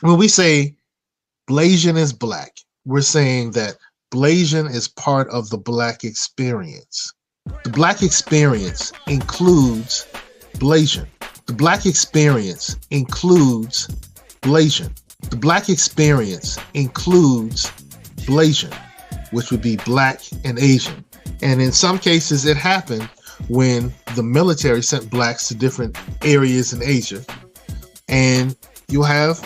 when we say Blasian is black, we're saying that Blasian is part of the black experience. The black experience includes Blasian. The black experience includes Blasian. The black experience includes Blasian, which would be black and Asian. And in some cases, it happened when the military sent blacks to different areas in Asia. And you'll have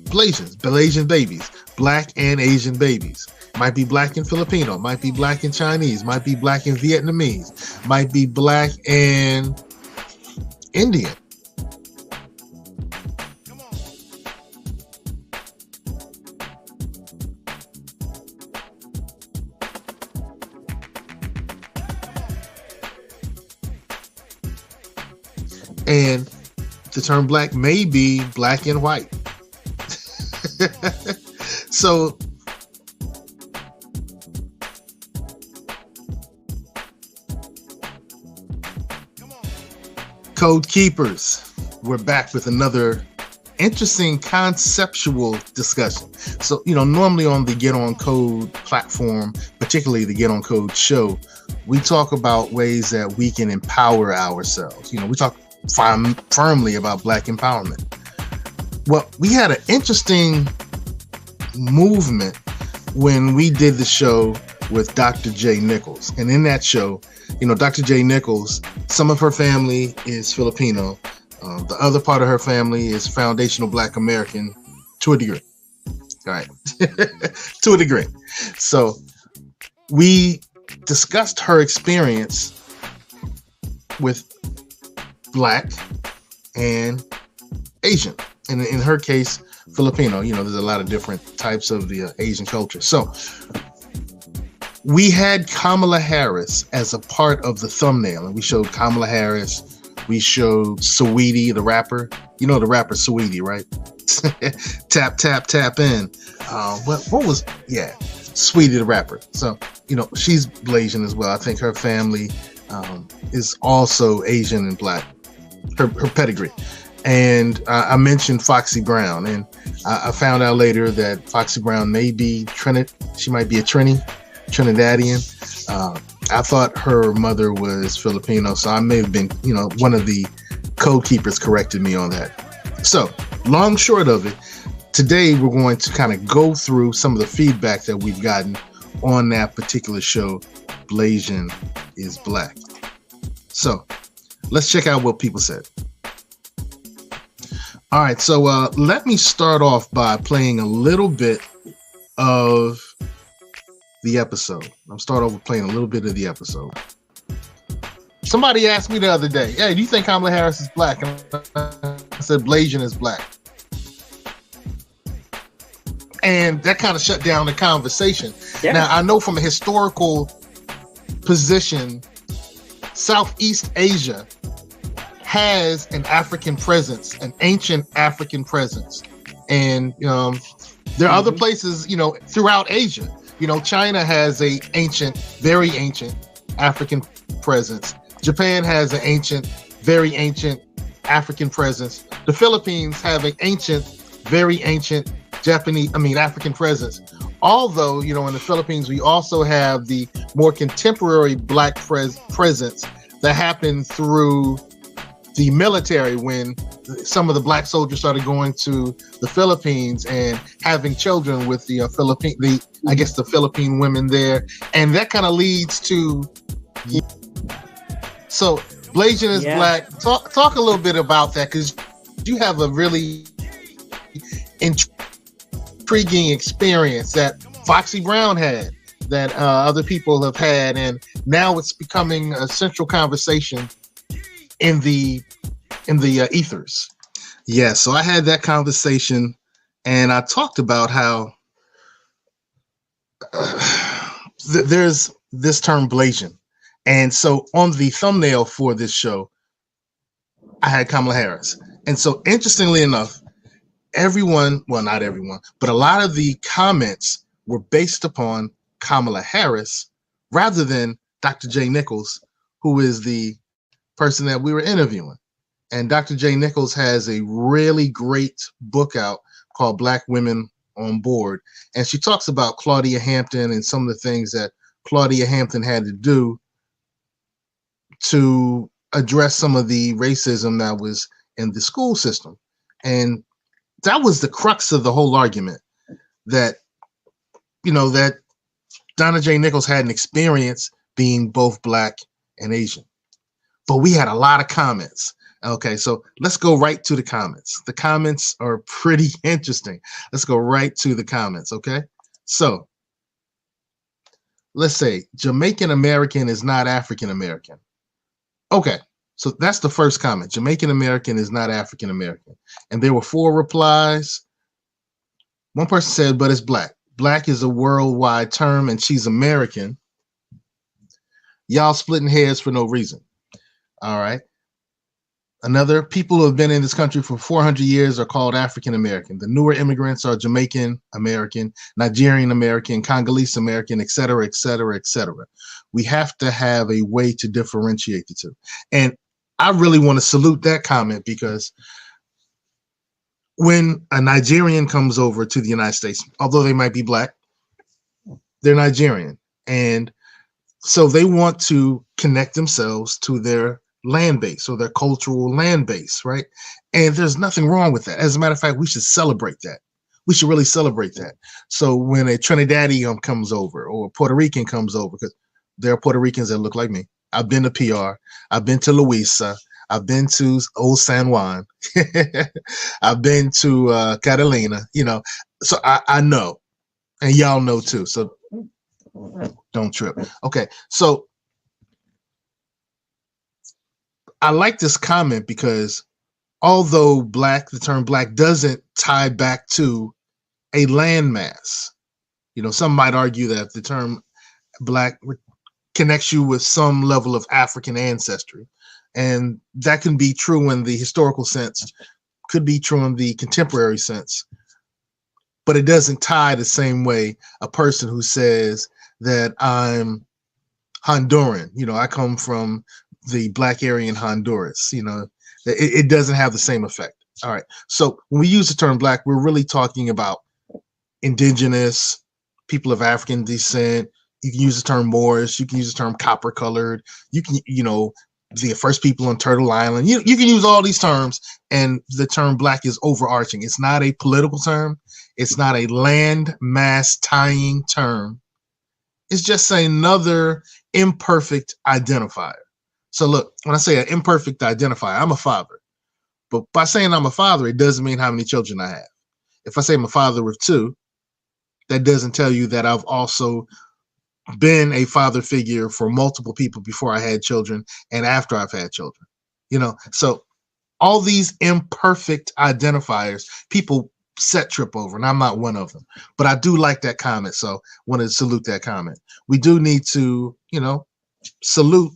Blasian babies, black and Asian babies. Might be black and Filipino, might be black and Chinese, might be black and Vietnamese, might be black and Indian. And the term black may be black and white. So Code Keepers, we're back with another interesting conceptual discussion. So, normally on the Get On Code platform, particularly the Get On Code show, we talk about ways that we can empower ourselves. We talk firmly about black empowerment. Well, we had an interesting movement when we did the show with Dr. J. Nichols. And in that show, Dr. J. Nichols, some of her family is Filipino. The other part of her family is foundational Black American to a degree. All right. To a degree. So we discussed her experience with Black and Asian. And in her case, Filipino. There's a lot of different types of the Asian culture. So we had Kamala Harris as a part of the thumbnail, and we showed Kamala Harris. We showed Saweetie, the rapper. You know the rapper Saweetie, right? Tap, tap, tap in. What was, Sweetie, the rapper. So, she's Blasian as well. I think her family is also Asian and Black, her pedigree. And I mentioned Foxy Brown, and I found out later that Foxy Brown may be she might be a Trinidadian. I thought her mother was Filipino, so I may have been, one of the code keepers corrected me on that. So, long short of it, today we're going to kind of go through some of the feedback that we've gotten on that particular show, Blasian is Black. So, let's check out what people said. All right, so let me start off by playing a little bit of the episode. I'm start off with playing a little bit of the episode. Somebody asked me the other day, "Hey, do you think Kamala Harris is Black?" And I said, "Blasian is Black." And that kind of shut down the conversation. Yeah. Now, I know from a historical position, Southeast Asia has an African presence, an ancient African presence. And there are other places, throughout Asia. China has a very ancient African presence. Japan has an ancient, very ancient African presence. The Philippines have an ancient, very ancient African presence. Although, in the Philippines, we also have the more contemporary Black presence that happened through the military when some of the Black soldiers started going to the Philippines and having children with the Philippine women there, and that kind of leads to. So, Blasian is Black. Talk a little bit about that, because you have a really intriguing experience that Foxy Brown had, that other people have had, and now it's becoming a central conversation in the ethers. Yeah, so I had that conversation, and I talked about how there's this term Blasian. And so on the thumbnail for this show, I had Kamala Harris. And so interestingly enough, not everyone, but a lot of the comments were based upon Kamala Harris rather than Dr. J. Nichols, who is the person that we were interviewing. And Dr. J. Nichols has a really great book out called Black Women on Board. And she talks about Claudia Hampton and some of the things that Claudia Hampton had to do to address some of the racism that was in the school system. And that was the crux of the whole argument, that, that Donna J. Nichols had an experience being both Black and Asian. But we had a lot of comments. Okay, so let's go right to the comments. The comments are pretty interesting. Let's go right to the comments, okay? So let's say Jamaican American is not African American. Okay, so that's the first comment. Jamaican American is not African American. And there were 4 replies. One person said, but it's Black. Black is a worldwide term and she's American. Y'all splitting hairs for no reason. All right. Another, people who have been in this country for 400 years are called African American. The newer immigrants are Jamaican American, Nigerian American, Congolese American, et cetera, et cetera, et cetera. We have to have a way to differentiate the two. And I really want to salute that comment, because when a Nigerian comes over to the United States, although they might be Black, they're Nigerian. And so they want to connect themselves to their land base or their cultural land base, right? And there's nothing wrong with that. As a matter of fact, we should celebrate that. We should really celebrate that. So when a Trinidadian comes over or a Puerto Rican comes over, because there are Puerto Ricans that look like me. I've been to PR. I've been to Louisa. I've been to Old San Juan. I've been to Catalina, so I know, and y'all know too. So don't trip. Okay, so I like this comment because although Black, the term Black doesn't tie back to a landmass, some might argue that the term Black connects you with some level of African ancestry. And that can be true in the historical sense, could be true in the contemporary sense, but it doesn't tie the same way a person who says that I'm Honduran, I come from the Black area in Honduras, it doesn't have the same effect. All right. So when we use the term Black, we're really talking about indigenous people of African descent. You can use the term Moorish. You can use the term copper colored. You can, the first people on Turtle Island. You can use all these terms, and the term Black is overarching. It's not a political term. It's not a land mass tying term. It's just another imperfect identifier. So look, when I say an imperfect identifier, I'm a father. But by saying I'm a father, it doesn't mean how many children I have. If I say I'm a father of 2, that doesn't tell you that I've also been a father figure for multiple people before I had children and after I've had children. So all these imperfect identifiers, people set trip over, and I'm not one of them. But I do like that comment, so wanted to salute that comment. We do need to, salute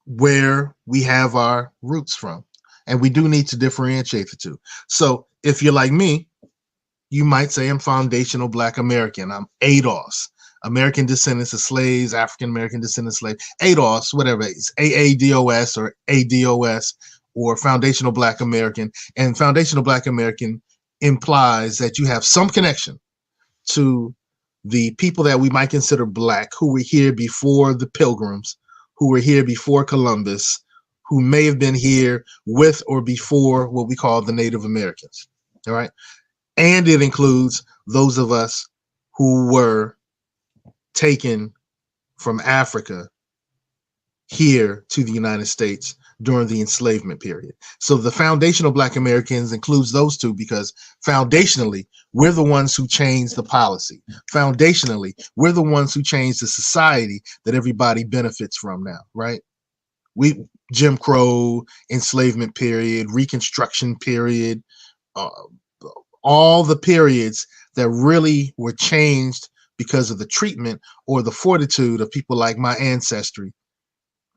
where we have our roots from, and we do need to differentiate the two. So if you're like me, you might say I'm foundational Black American. I'm ADOS, American descendants of slaves, African American descendants of slaves, ADOS, whatever, it's AADOS or ADOS, or foundational Black American. And foundational Black American implies that you have some connection to the people that we might consider Black, who were here before the Pilgrims, who were here before Columbus, who may have been here with or before what we call the Native Americans. All right. And it includes those of us who were taken from Africa here to the United States during the enslavement period. So the foundational Black Americans includes those two, because foundationally, we're the ones who changed the policy. Foundationally, we're the ones who changed the society that everybody benefits from now, right? Jim Crow, enslavement period, Reconstruction period, all the periods that really were changed because of the treatment or the fortitude of people like my ancestry.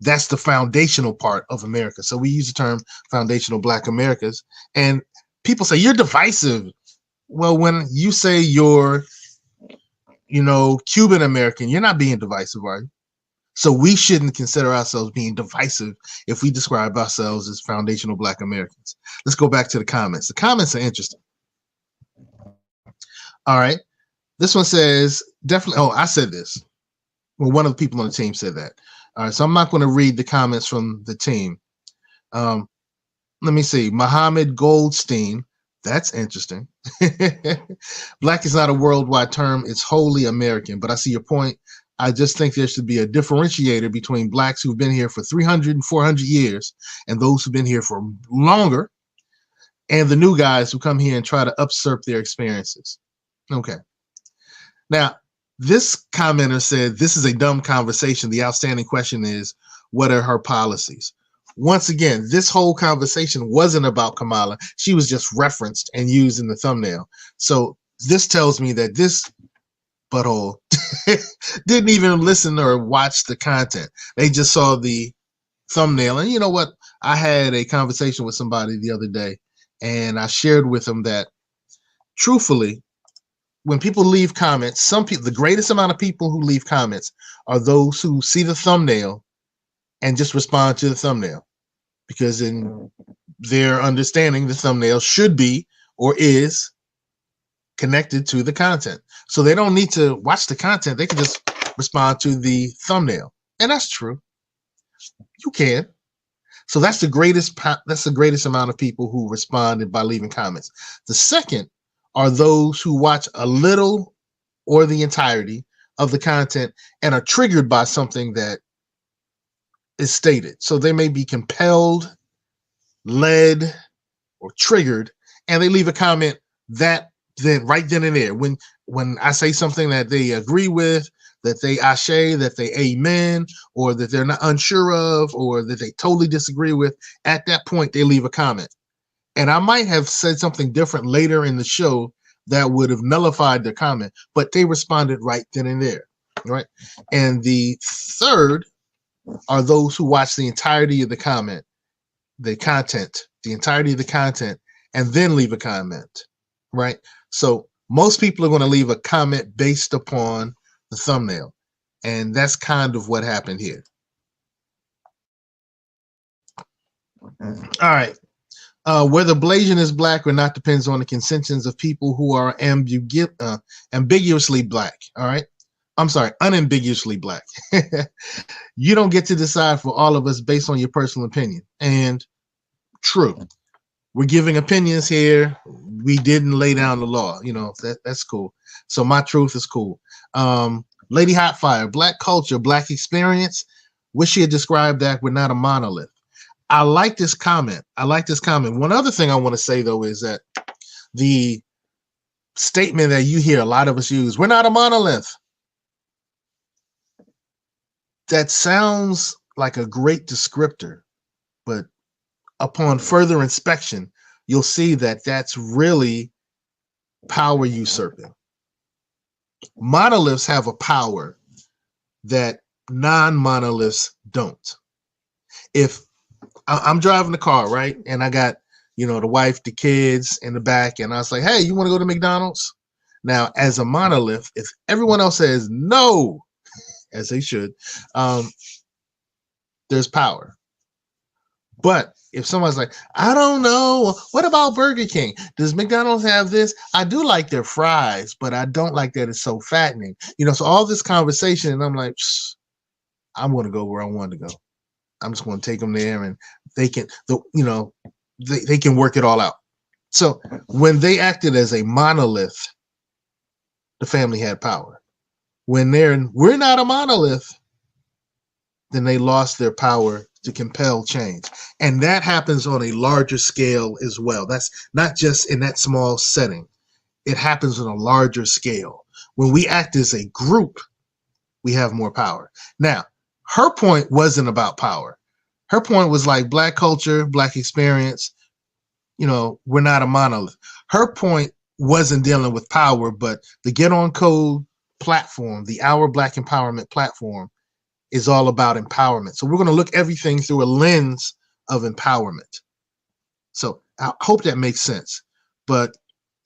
That's the foundational part of America. So we use the term foundational Black Americas, and people say you're divisive. Well, when you say you're, Cuban American, you're not being divisive, are you? So we shouldn't consider ourselves being divisive if we describe ourselves as foundational Black Americans. Let's go back to the comments. The comments are interesting. All right. This one says definitely. Oh, I said this. Well, one of the people on the team said that. All right. So I'm not going to read the comments from the team. Let me see. Mohammed Goldstein. That's interesting. Black is not a worldwide term. It's wholly American. But I see your point. I just think there should be a differentiator between blacks who've been here for 300 and 400 years and those who've been here for longer, and the new guys who come here and try to usurp their experiences. Okay. Now, this commenter said, this is a dumb conversation. The outstanding question is, what are her policies? Once again, this whole conversation wasn't about Kamala. She was just referenced and used in the thumbnail. So this tells me that this butthole didn't even listen or watch the content. They just saw the thumbnail. And you know what? I had a conversation with somebody the other day, and I shared with them that, truthfully, when people leave comments, some people, the greatest amount of people who leave comments are those who see the thumbnail and just respond to the thumbnail, because in their understanding, the thumbnail should be or is connected to the content. So they don't need to watch the content. They can just respond to the thumbnail. And that's true. You can. So that's the greatest amount of people who responded by leaving comments. The second are those who watch a little or the entirety of the content and are triggered by something that is stated. So they may be compelled, led, or triggered, and they leave a comment that then right then and there. When I say something that they agree with, that they ashe, that they amen, or that they're not unsure of, or that they totally disagree with, at that point they leave a comment. And I might have said something different later in the show that would have nullified their comment, but they responded right then and there, right? And the third are those who watch the entirety of the content, and then leave a comment, right? So most people are going to leave a comment based upon the thumbnail, and that's kind of what happened here. All right. Whether Blasian is black or not depends on the consensus of people who are ambiguously black. All right. I'm sorry, unambiguously black. You don't get to decide for all of us based on your personal opinion. And true, we're giving opinions here. We didn't lay down the law. You know, that's cool. So my truth is cool. Lady Hotfire, black culture, black experience. Wish she had described that we're not a monolith. I like this comment. One other thing I want to say, though, is that the statement that you hear a lot of us use, we're not a monolith. That sounds like a great descriptor, but upon further inspection, you'll see that that's really power usurping. Monoliths have a power that non-monoliths don't. If I'm driving the car, right, and I got, the wife, the kids in the back, and I was like, hey, you want to go to McDonald's? Now, as a monolith, if everyone else says no, as they should, there's power. But if someone's like, I don't know, what about Burger King? Does McDonald's have this? I do like their fries, but I don't like that it's so fattening. So all this conversation, and I'm like, I'm going to go where I want to go. I'm just going to take them there, and they can, they can work it all out. So when they acted as a monolith, the family had power. When we're not a monolith, then they lost their power to compel change. And that happens on a larger scale as well. That's not just in that small setting. It happens on a larger scale. When we act as a group, we have more power. Now, her point wasn't about power. Her point was like black culture, black experience, we're not a monolith. Her point wasn't dealing with power, but the Get On Code platform, the Our Black Empowerment platform, is all about empowerment. So we're going to look everything through a lens of empowerment. So I hope that makes sense. But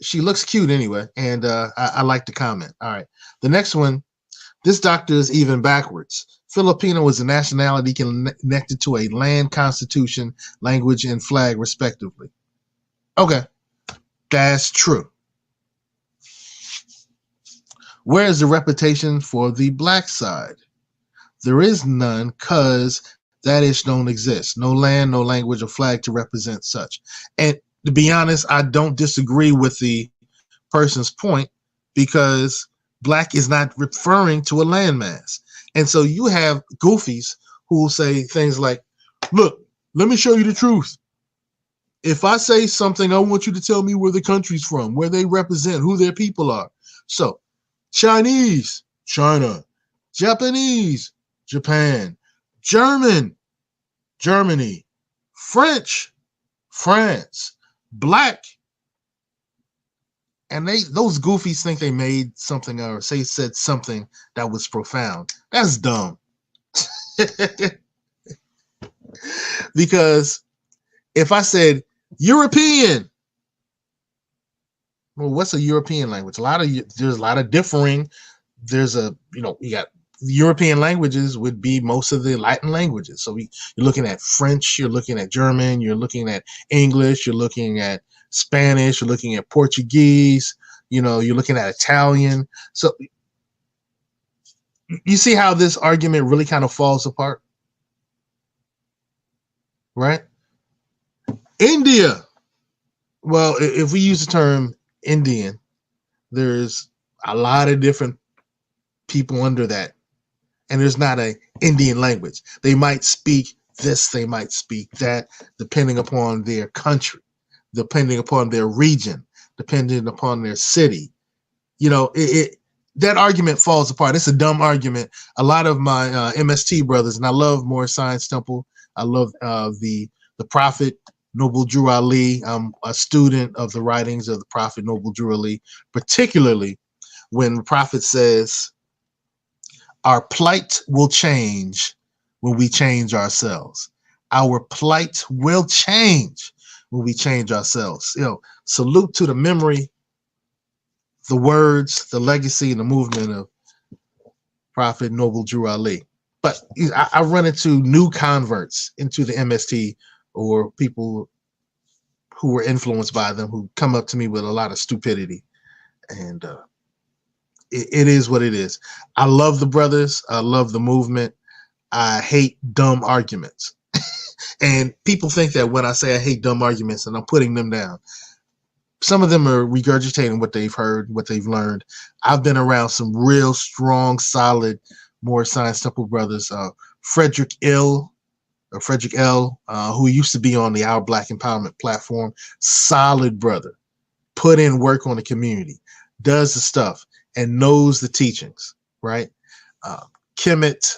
she looks cute anyway, and I like the comment. All right. The next one, this doctor is even backwards. Filipino is a nationality connected to a land, constitution, language, and flag, respectively. Okay. That's true. Where is the reputation for the black side? There is none, cause that ish don't exist. No land, no language, or flag to represent such. And to be honest, I don't disagree with the person's point, because black is not referring to a landmass. And so you have goofies who will say things like, look, let me show you the truth. If I say something, I want you to tell me where the country's from, where they represent, who their people are. So Chinese, China, Japanese, Japan, German, Germany, French, France, black. And those goofies think they made something or said something that was profound. That's dumb. Because if I said European, well, what's a European language? There's a lot of differing. There's you got European languages would be most of the Latin languages. So you're looking at French, you're looking at German, you're looking at English, you're looking at Spanish, you're looking at Portuguese, you're looking at Italian. So you see how this argument really kind of falls apart, right? India. Well, if we use the term Indian, there's a lot of different people under that. And there's not an Indian language. They might speak this, they might speak that, depending upon their country, depending upon their region, depending upon their city. That argument falls apart. It's a dumb argument. A lot of my MST brothers, and I love More Science Temple. I love the Prophet Noble Drew Ali. I'm a student of the writings of the Prophet Noble Drew Ali, particularly when the Prophet says, our plight will change when we change ourselves. Our plight will change when we change ourselves. Salute to the memory, the words, the legacy, and the movement of Prophet Noble Drew Ali. But I run into new converts into the MST, or people who were influenced by them, who come up to me with a lot of stupidity. And it is what it is. I love the brothers. I love the movement. I hate dumb arguments. And people think that when I say I hate dumb arguments and I'm putting them down, some of them are regurgitating what they've heard, what they've learned. I've been around some real strong, solid, More Science Temple brothers. Frederick L., who used to be on the Our Black Empowerment platform, solid brother, put in work on the community, does the stuff, and knows the teachings, right? Kenneth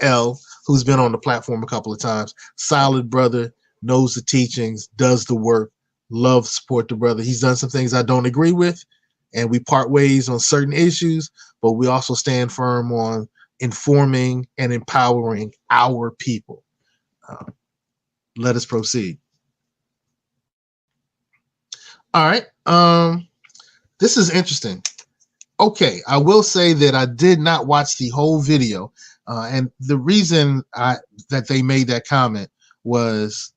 L., who's been on the platform a couple of times, solid brother, knows the teachings, does the work, love, support the brother. He's done some things I don't agree with, and we part ways on certain issues, but we also stand firm on informing and empowering our people. Let us proceed. All right. This is interesting. Okay, I will say that I did not watch the whole video, and the reason that they made that comment was,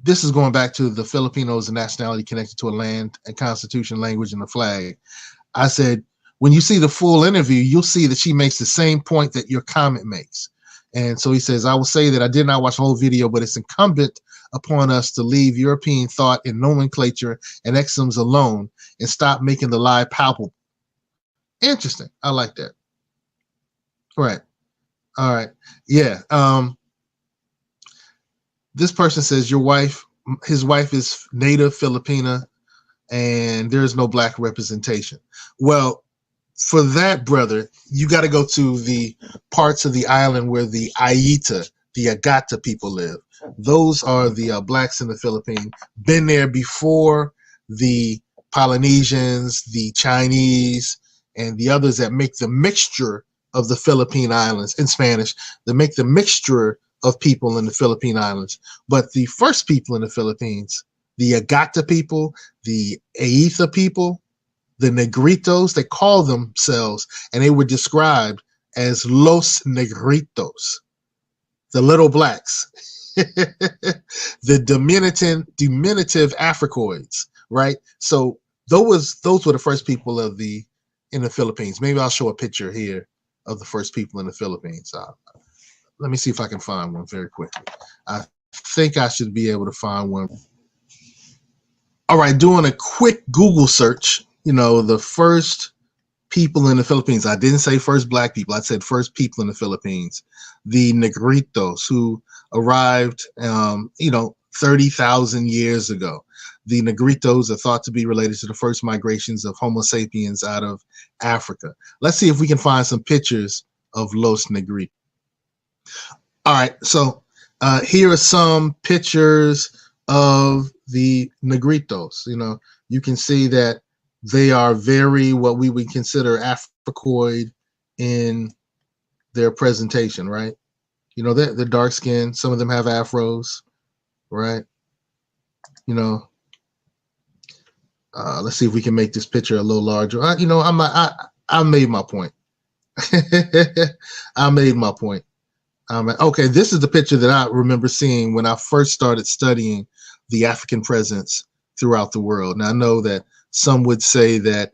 this is going back to the Filipinos, a nationality connected to a land and constitution, language, and the flag. I said, when you see the full interview, you'll see that she makes the same point that your comment makes. And so he says, I will say that I did not watch the whole video, but it's incumbent upon us to leave European thought and nomenclature and exomes alone and stop making the lie palpable. Interesting. I like that. Right. All right. Yeah. This person says his wife is native Filipina and there's no black representation. Well, for that, brother, you got to go to the parts of the island where the Aeta, the Aeta people live. Those are the blacks in the Philippines. Been there before the Polynesians, the Chinese, and the others that make the mixture of the Philippine Islands in Spanish. They make the mixture of people in the Philippine Islands. But the first people in the Philippines, the Aeta people, the Aeta people, the Negritos, they call themselves, and they were described as Los Negritos, the little blacks, the diminutive Africoids, right? So those were the first people in the Philippines. Maybe I'll show a picture here of the first people in the Philippines. Let me see if I can find one very quickly. I think I should be able to find one. All right, doing a quick Google search, the first people in the Philippines. I didn't say first black people. I said first people in the Philippines. The Negritos who arrived, 30,000 years ago. The Negritos are thought to be related to the first migrations of Homo sapiens out of Africa. Let's see if we can find some pictures of Los Negritos. All right, so here are some pictures of the Negritos. You can see that they are very what we would consider Africoid in their presentation, right? They're dark skinned. Some of them have afros, right? Let's see if we can make this picture a little larger. I made my point. I made my point. Okay, this is the picture that I remember seeing when I first started studying the African presence throughout the world. Now, I know that some would say that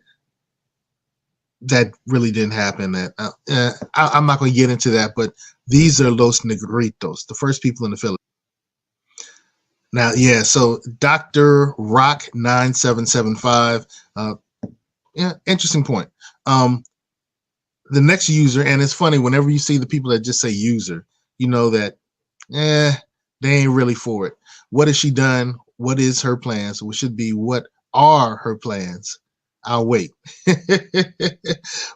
really didn't happen. That I'm not going to get into that, but these are Los Negritos, the first people in the Philippines. Now, yeah, so Dr. Rock 9775, interesting point. The next user, and it's funny, whenever you see the people that just say user, you know that, they ain't really for it. What has she done? What is her plans? It should be, what are her plans? I'll wait. But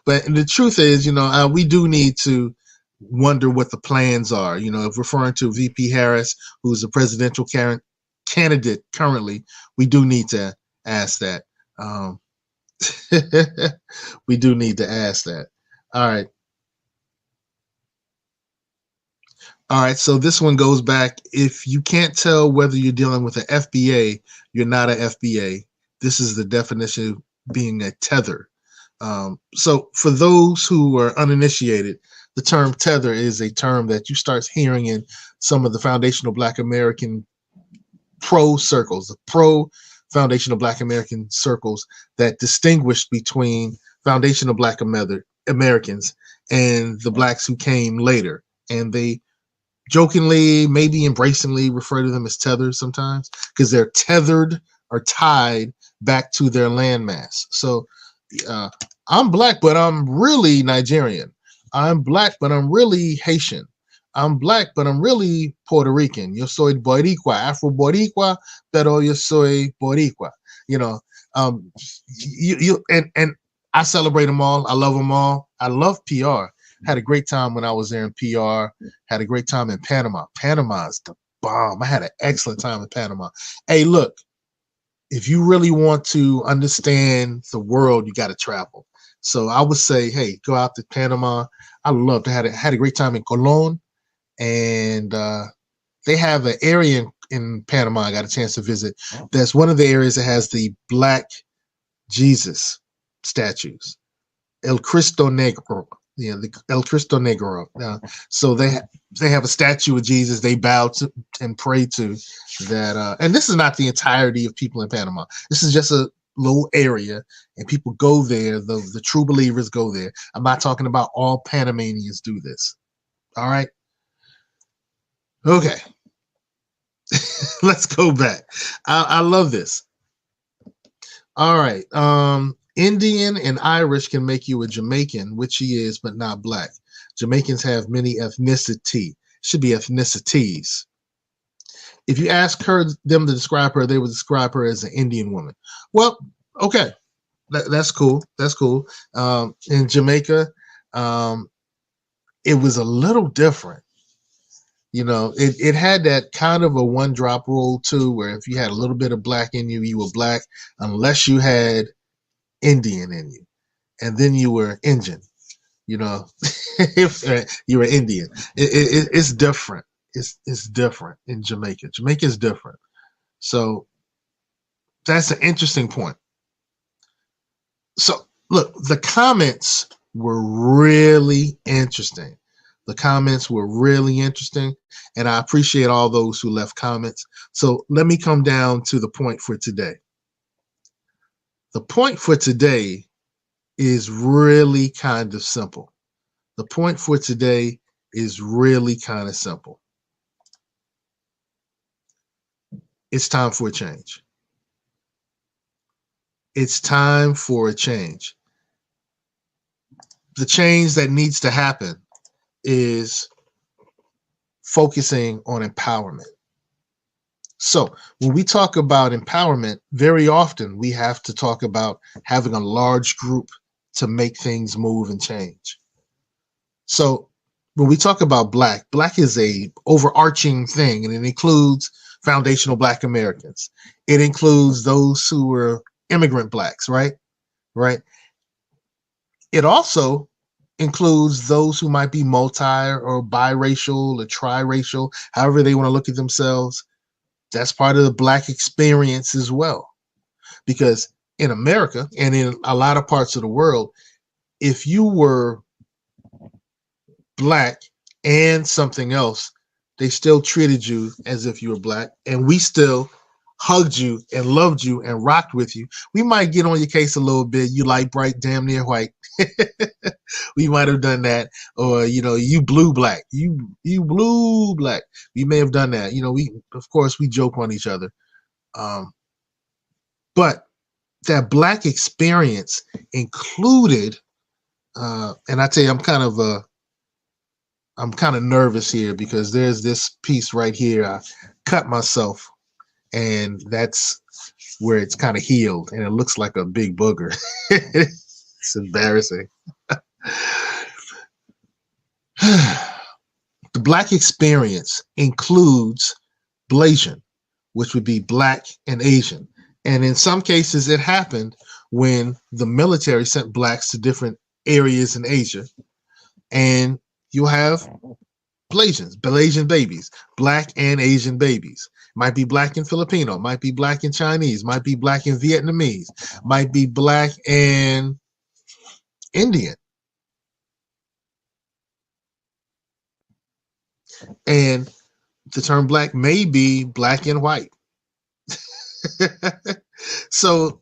the truth is, we do need to wonder what the plans are. If referring to VP Harris, who's a presidential candidate currently, we do need to ask that. We do need to ask that. All right, so this one goes back. If you can't tell whether you're dealing with an FBA, you're not an FBA. This is the definition of being a tether. So for those who are uninitiated, the term tether is a term that you start hearing in some of the foundational Black American pro circles, the pro foundational Black American circles that distinguish between foundational Black Americans and the Blacks who came later. And they jokingly, maybe embracingly refer to them as tethers sometimes because they're tethered or tied back to their landmass. So I'm Black, but I'm really Nigerian. I'm Black, but I'm really Haitian. I'm Black, but I'm really Puerto Rican. Yo soy Boricua, Afro Boricua, pero yo soy Boricua. And I celebrate them all. I love them all. I love PR. Had a great time when I was there in PR. Had a great time in Panama. Panama is the bomb. I had an excellent time in Panama. Hey, look, if you really want to understand the world, you got to travel. So I would say, hey, go out to Panama. I loved it. Had a great time in Colon. And they have an area in Panama I got a chance to visit. That's one of the areas that has the Black Jesus statues. El Cristo Negro. Yeah, the El Cristo Negro. So they have a statue of Jesus they bow to and pray to. That and this is not the entirety of people in Panama. This is just a little area, and people go there. The true believers go there. I'm not talking about all Panamanians do this. All right. Okay. Let's go back. I love this. All right. Indian and Irish can make you a Jamaican, which he is, but not Black. Jamaicans have many ethnicity. Should be ethnicities. If you ask them to describe her, they would describe her as an Indian woman. Well, okay. That's cool. That's cool. In Jamaica, it was a little different. It had that kind of a one-drop rule too, where if you had a little bit of Black in you, you were Black, unless you had Indian in you, and then you were Indian. If you were Indian, it's different. It's different in Jamaica. Jamaica is different. So that's an interesting point. So look, the comments were really interesting. The comments were really interesting, and I appreciate all those who left comments. So let me come down to the point for today. The point for today is really kind of simple. The point for today is really kind of simple. It's time for a change. It's time for a change. The change that needs to happen is focusing on empowerment. So when we talk about empowerment, very often we have to talk about having a large group to make things move and change. So when we talk about Black is a overarching thing, and it includes foundational Black Americans. It includes those who were immigrant Blacks, right? It also includes those who might be multi or biracial or triracial, however they want to look at themselves. That's part of the Black experience as well. Because in America and in a lot of parts of the world, if you were Black and something else, they still treated you as if you were Black, and we still hugged you and loved you and rocked with you. We might get on your case a little bit. You light bright, damn near white. We might have done that. Or, you blue Black. You blue Black. We may have done that. Of course, we joke on each other. But that Black experience included, and I tell you, I'm kind of nervous here because there's this piece right here. I cut myself, and that's where it's kind of healed, and it looks like a big booger. It's embarrassing. The Black experience includes Blasian, which would be Black and Asian. And in some cases, it happened when the military sent Blacks to different areas in Asia. And you'll have Blasian babies, Black and Asian babies. Might be Black and Filipino, might be Black and Chinese, might be Black and Vietnamese, might be Black and Indian. And the term Black may be Black and white. So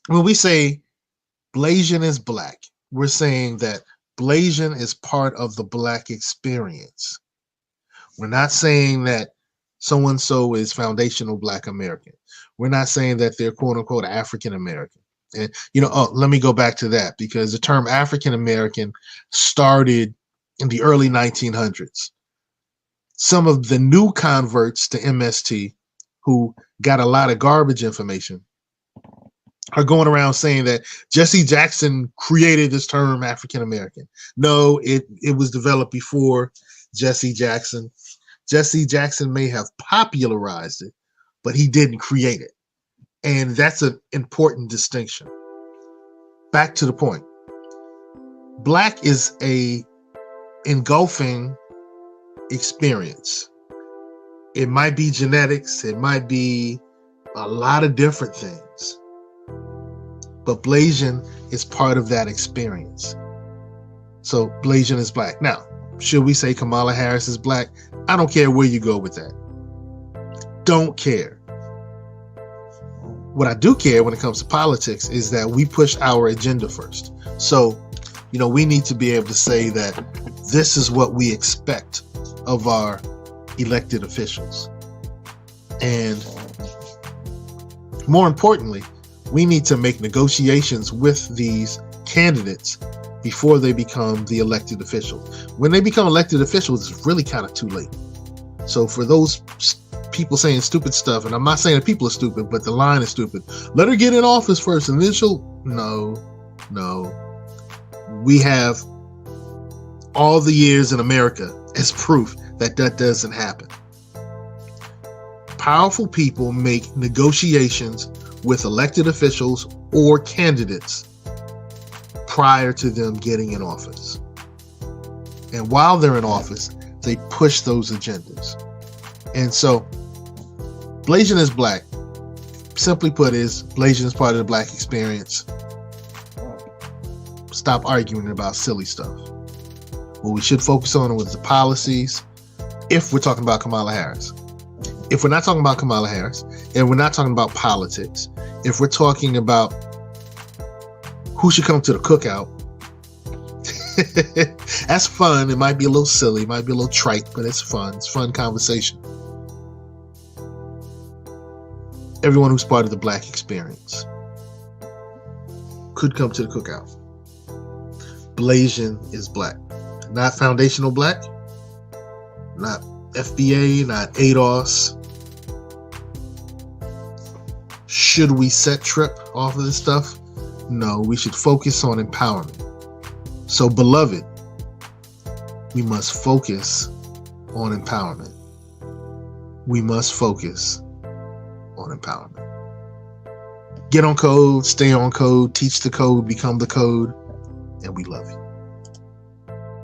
when we say Blasian is Black, we're saying that Blasian is part of the Black experience. We're not saying that so-and-so is foundational Black American. We're not saying that they're quote-unquote African American. And, let me go back to that, because the term African American started in the early 1900s. Some of the new converts to MST who got a lot of garbage information are going around saying that Jesse Jackson created this term African American. No, it was developed before Jesse Jackson. Jesse Jackson may have popularized it, but he didn't create it. And that's an important distinction. Back to the point. Black is a engulfing experience. It might be genetics. It might be a lot of different things. But Blasian is part of that experience. So Blasian is Black. Now, should we say Kamala Harris is Black? I don't care where you go with that. Don't care. What I do care when it comes to politics is that we push our agenda first. So, we need to be able to say that this is what we expect of our elected officials. And more importantly, we need to make negotiations with these candidates before they become the elected officials. When they become elected officials, it's really kind of too late. So for those people saying stupid stuff, and I'm not saying that people are stupid, but the line is stupid. Let her get in office first, and then she'll... No. We have all the years in America as proof that doesn't happen. Powerful people make negotiations with elected officials or candidates prior to them getting in office. And while they're in office, they push those agendas. And so Blasian is Black. Simply put, Blasian is part of the Black experience. Stop arguing about silly stuff. What we should focus on was the policies, if we're talking about Kamala Harris. If we're not talking about Kamala Harris, and we're not talking about politics, if we're talking about who should come to the cookout, that's fun. It might be a little silly, it might be a little trite, but it's fun. It's fun conversation. Everyone who's part of the Black experience could come to the cookout. Blasian is Black. Not foundational Black, not FBA, not ADOS. Should we set trip off of this stuff? No, we should focus on empowerment. So, beloved, we must focus on empowerment. We must focus on empowerment. Get on code, stay on code, teach the code, become the code, and we love you.